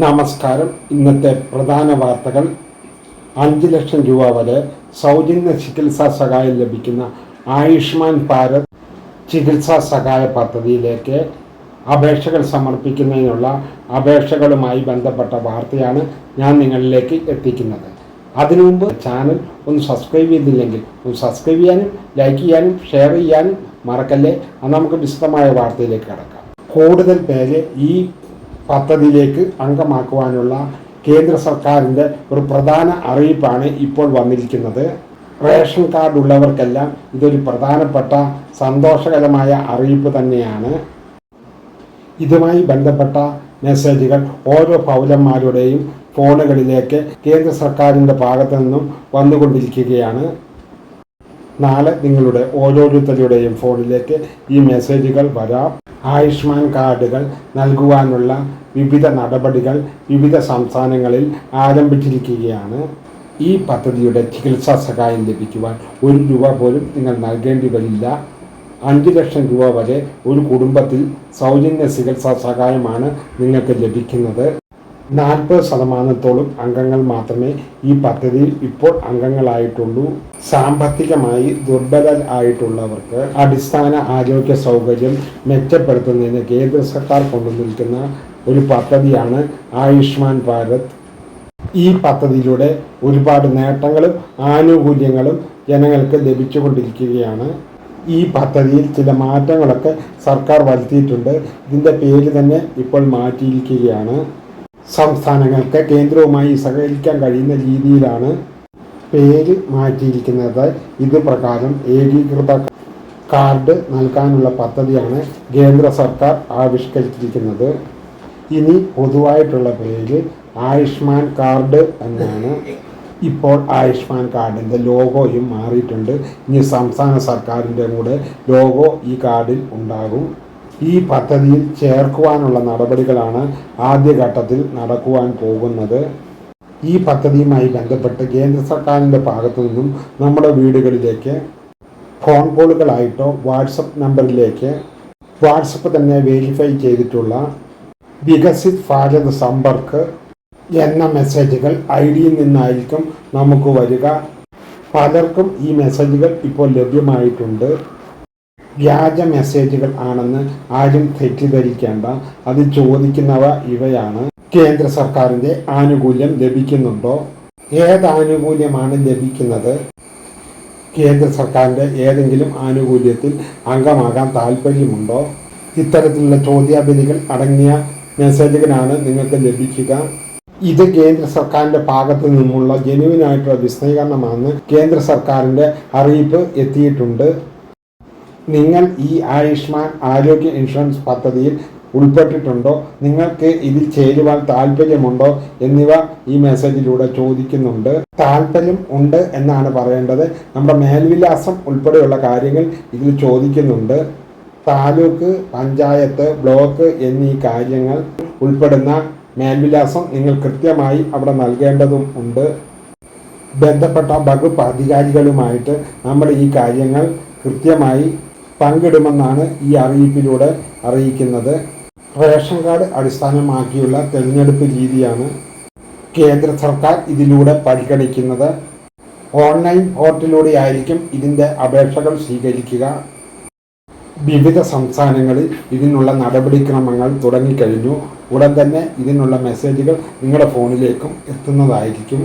നമസ്കാരം. ഇന്നത്തെ പ്രധാന വാർത്തകൾ. 5 ലക്ഷം രൂപ വരെ സൗജന്യ ചികിത്സാ സഹായം ലഭിക്കുന്ന ആയുഷ്മാൻ ഭാരത് ചികിത്സാ സഹായ പദ്ധതിയിലേക്ക് അപേക്ഷകൾ സമർപ്പിക്കുന്നതിനുള്ള അപേക്ഷകളുമായി ബന്ധപ്പെട്ട വാർത്തയാണ് ഞാൻ നിങ്ങളിലേക്ക് എത്തിക്കുന്നത്. അതിനു മുമ്പ് ചാനൽ ഒന്ന് സബ്സ്ക്രൈബ് ചെയ്തില്ലെങ്കിൽ ഒന്ന് സബ്സ്ക്രൈബ് ചെയ്യാനും ലൈക്ക് ചെയ്യാനും ഷെയർ ചെയ്യാനും മറക്കല്ലേ. അത് നമുക്ക് വിശദമായ വാർത്തയിലേക്ക് കടക്കാം. കൂടുതൽ പേരെ ഈ പദ്ധതിയിലേക്ക് അംഗമാക്കുവാനുള്ള കേന്ദ്ര സർക്കാരിൻ്റെ ഒരു പ്രധാന അറിയിപ്പാണ് ഇപ്പോൾ വന്നിരിക്കുന്നത്. റേഷൻ കാർഡ് ഉള്ളവർക്കെല്ലാം ഇതൊരു പ്രധാനപ്പെട്ട സന്തോഷകരമായ അറിയിപ്പ് തന്നെയാണ്. ഇതുമായി ബന്ധപ്പെട്ട മെസ്സേജുകൾ ഓരോ പൗരന്മാരുടെയും ഫോണുകളിലേക്ക് കേന്ദ്ര സർക്കാരിൻ്റെ ഭാഗത്തു നിന്നും വന്നുകൊണ്ടിരിക്കുകയാണ്. നാളെ നിങ്ങളുടെ ഓരോരുത്തരുടെയും ഫോണിലേക്ക് ഈ മെസ്സേജുകൾ വരാം. ആയുഷ്മാൻ കാർഡുകൾ നൽകുവാനുള്ള വിവിധ നടപടികൾ വിവിധ സംസ്ഥാനങ്ങളിൽ ആരംഭിച്ചിരിക്കുകയാണ്. ഈ പദ്ധതിയുടെ ചികിത്സാ സഹായം ലഭിക്കുവാൻ 1 രൂപ പോലും നിങ്ങൾ നൽകേണ്ടി വരില്ല. 5 ലക്ഷം രൂപ വരെ ഒരു കുടുംബത്തിൽ സൗജന്യ ചികിത്സാ സഹായമാണ് നിങ്ങൾക്ക് ലഭിക്കുന്നത്. 40% അംഗങ്ങൾ മാത്രമേ ഈ പദ്ധതിയിൽ ഇപ്പോൾ അംഗങ്ങളായിട്ടുള്ളൂ. സാമ്പത്തികമായി ദുർബലരായിട്ടുള്ളവർക്ക് അടിസ്ഥാന ആരോഗ്യ സൗകര്യം മെച്ചപ്പെടുത്തുന്നതിന് കേന്ദ്ര സർക്കാർ കൊണ്ടുവന്നിരിക്കുന്ന ഒരു പദ്ധതിയാണ് ആയുഷ്മാൻ ഭാരത്. ഈ പദ്ധതിയിലൂടെ ഒരുപാട് നേട്ടങ്ങളും ആനുകൂല്യങ്ങളും ജനങ്ങൾക്ക് ലഭിച്ചുകൊണ്ടിരിക്കുകയാണ്. ഈ പദ്ധതിയിൽ ചില മാറ്റങ്ങളൊക്കെ സർക്കാർ വരുത്തിയിട്ടുണ്ട്. ഇതിൻ്റെ പേര് തന്നെ ഇപ്പോൾ മാറ്റിയിരിക്കുകയാണ്. സംസ്ഥാനങ്ങൾക്ക് കേന്ദ്രവുമായി സഹകരിക്കാൻ കഴിയുന്ന രീതിയിലാണ് പേര് മാറ്റിയിരിക്കുന്നത്. ഇത് പ്രകാരം ഏകീകൃത കാർഡ് നൽകാനുള്ള പദ്ധതിയാണ് കേന്ദ്ര സർക്കാർ ആവിഷ്കരിച്ചിരിക്കുന്നത്. ഇനി പൊതുവായിട്ടുള്ള പേര് ആയുഷ്മാൻ കാർഡ് എന്നാണ്. ഇപ്പോൾ ആയുഷ്മാൻ കാർഡിൻ്റെ ലോഗോയും മാറിയിട്ടുണ്ട്. ഇനി സംസ്ഥാന സർക്കാരിൻ്റെ കൂടെ ലോഗോ ഈ കാർഡിൽ ഉണ്ടാകും. ഈ പദ്ധതിയിൽ ചേർക്കുവാനുള്ള നടപടികളാണ് ആദ്യഘട്ടത്തിൽ നടക്കുവാൻ പോകുന്നത്. ഈ പദ്ധതിയുമായി ബന്ധപ്പെട്ട് കേന്ദ്ര സർക്കാരിൻ്റെ ഭാഗത്തു നിന്നും നമ്മുടെ വീടുകളിലേക്ക് ഫോൺ കോളുകളായിട്ടോ വാട്സപ്പ് നമ്പറിലേക്ക് വാട്സപ്പ് തന്നെ വെരിഫൈ ചെയ്തിട്ടുള്ള വികസിത് ഭാരത് സമ്പർക്ക് എന്ന മെസ്സേജുകൾ ഐഡിയിൽ നിന്നായിരിക്കും നമുക്ക് വരിക. പലർക്കും ഈ മെസ്സേജുകൾ ഇപ്പോൾ ലഭ്യമായിട്ടുണ്ട്. വ്യാജ മെസ്സേജുകൾ ആണെന്ന് ആരും തെറ്റിദ്ധരിക്കേണ്ട. അത് ചോദിക്കുന്നവ ഇവയാണ്: കേന്ദ്ര സർക്കാരിൻ്റെ ആനുകൂല്യം ലഭിക്കുന്നുണ്ടോ? ഏത് ആനുകൂല്യമാണ് ലഭിക്കുന്നത്? കേന്ദ്ര സർക്കാരിൻ്റെ ഏതെങ്കിലും ആനുകൂല്യത്തിൽ അംഗമാകാൻ താല്പര്യമുണ്ടോ? ഇത്തരത്തിലുള്ള ചോദ്യാവലികൾ അടങ്ങിയ മെസ്സേജുകളാണ് നിങ്ങൾക്ക് ലഭിക്കുക. ഇത് കേന്ദ്ര സർക്കാരിൻ്റെ ഭാഗത്തു നിന്നുമുള്ള ജെന്യുവിനായിട്ടുള്ള വിശദീകരണമാണ്. കേന്ദ്ര സർക്കാരിൻ്റെ അറിയിപ്പ് എത്തിയിട്ടുണ്ട്. നിങ്ങൾ ഈ ആയുഷ്മാൻ ആരോഗ്യ ഇൻഷുറൻസ് പദ്ധതിയിൽ ഉൾപ്പെട്ടിട്ടുണ്ടോ? നിങ്ങൾക്ക് ഇതിൽ ചേരുവാൻ താല്പര്യമുണ്ടോ? എന്നിവ ഈ മെസ്സേജിലൂടെ ചോദിക്കുന്നുണ്ട്. താല്പര്യം ഉണ്ട് എന്നാണ് പറയേണ്ടത്. നമ്മുടെ മേൽവിലാസം ഉൾപ്പെടെയുള്ള കാര്യങ്ങൾ ഇതിൽ ചോദിക്കുന്നുണ്ട്. താലൂക്ക്, പഞ്ചായത്ത്, ബ്ലോക്ക് എന്നീ കാര്യങ്ങൾ ഉൾപ്പെടുന്ന മേൽവിലാസം നിങ്ങൾ കൃത്യമായി അവിടെ നൽകേണ്ടതും ഉണ്ട്. ബന്ധപ്പെട്ട വകുപ്പ് അധികാരികളുമായിട്ട് നമ്മൾ ഈ കാര്യങ്ങൾ കൃത്യമായി പങ്കിടുമെന്നാണ് ഈ അറിയിപ്പിലൂടെ അറിയിക്കുന്നത്. റേഷൻ കാർഡ് അടിസ്ഥാനമാക്കിയുള്ള തിരഞ്ഞെടുപ്പ് രീതിയാണ് കേന്ദ്ര സർക്കാർ ഇതിലൂടെ പരിഗണിക്കുന്നത്. ഓൺലൈൻ പോർട്ടലിലൂടെ ആയിരിക്കും ഇതിൻ്റെ അപേക്ഷകൾ സ്വീകരിക്കുക. വിവിധ സംസ്ഥാനങ്ങളിൽ ഇതിനുള്ള നടപടിക്രമങ്ങൾ തുടങ്ങിക്കഴിഞ്ഞു. ഉടൻ തന്നെ ഇതിനുള്ള മെസ്സേജുകൾ നിങ്ങളുടെ ഫോണിലേക്കും എത്തുന്നതായിരിക്കും.